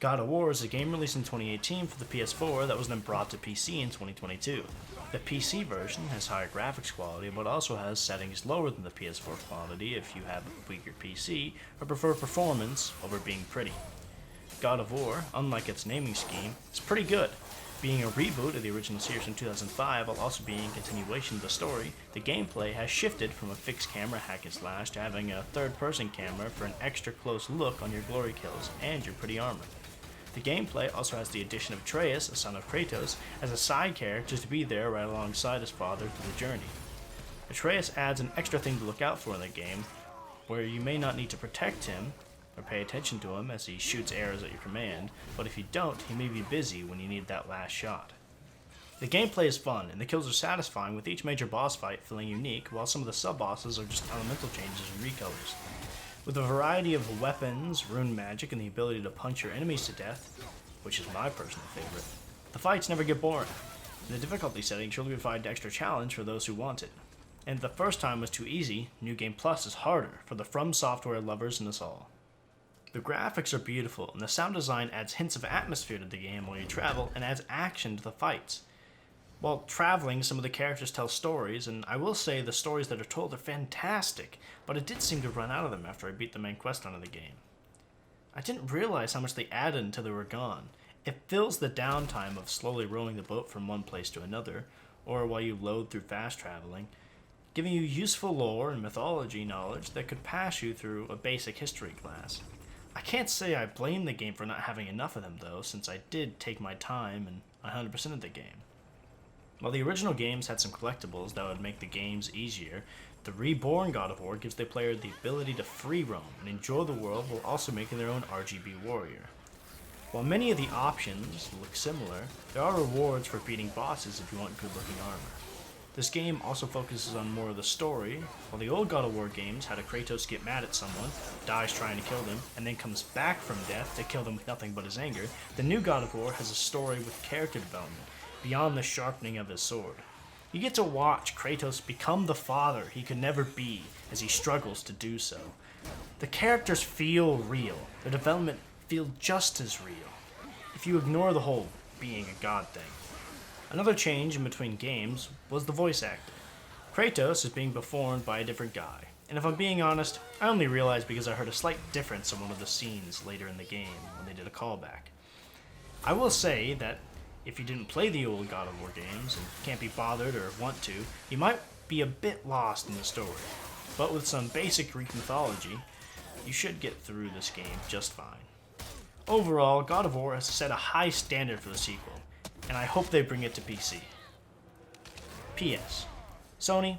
God of War is a game released in 2018 for the PS4 that was then brought to PC in 2022. The PC version has higher graphics quality, but also has settings lower than the PS4 quality if you have a weaker PC or prefer performance over being pretty. God of War, unlike its naming scheme, is pretty good. Being a reboot of the original series in 2005 while also being a continuation of the story, the gameplay has shifted from a fixed camera hack and slash to having a third-person camera for an extra close look on your glory kills and your pretty armor. The gameplay also has the addition of Atreus, a son of Kratos, as a side character to be there right alongside his father through the journey. Atreus adds an extra thing to look out for in the game, where you may not need to protect him or pay attention to him as he shoots arrows at your command, but if you don't, he may be busy when you need that last shot. The gameplay is fun, and the kills are satisfying, with each major boss fight feeling unique, while some of the sub-bosses are just elemental changes and recolors. With a variety of weapons, rune magic, and the ability to punch your enemies to death, which is my personal favorite, the fights never get boring. The difficulty setting surely provides extra challenge for those who want it. And if the first time was too easy, New Game Plus is harder for the From Software lovers in us all. The graphics are beautiful, and the sound design adds hints of atmosphere to the game while you travel and adds action to the fights. While traveling, some of the characters tell stories, and I will say the stories that are told are fantastic, but it did seem to run out of them after I beat the main quest on the game. I didn't realize how much they added until they were gone. It fills the downtime of slowly rowing the boat from one place to another, or while you load through fast traveling, giving you useful lore and mythology knowledge that could pass you through a basic history class. I can't say I blame the game for not having enough of them though, since I did take my time and 100% of the game. While the original games had some collectibles that would make the games easier, the reborn God of War gives the player the ability to free roam and enjoy the world while also making their own RGB warrior. While many of the options look similar, there are rewards for beating bosses if you want good looking armor. This game also focuses on more of the story. While the old God of War games had a Kratos get mad at someone, dies trying to kill them, and then comes back from death to kill them with nothing but his anger, the new God of War has a story with character development, beyond the sharpening of his sword. You get to watch Kratos become the father he could never be as he struggles to do so. The characters feel real, their development feels just as real, if you ignore the whole being a god thing. Another change in between games was the voice acting. Kratos is being performed by a different guy, and if I'm being honest, I only realized because I heard a slight difference in one of the scenes later in the game when they did a callback. I will say that if you didn't play the old God of War games and can't be bothered or want to, you might be a bit lost in the story, but with some basic Greek mythology, you should get through this game just fine. Overall, God of War has set a high standard for the sequel, and I hope they bring it to PC. P.S. Sony,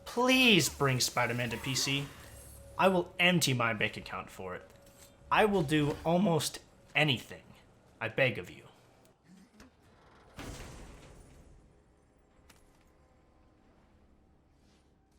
please bring Spider-Man to PC. I will empty my bank account for it. I will do almost anything. I beg of you.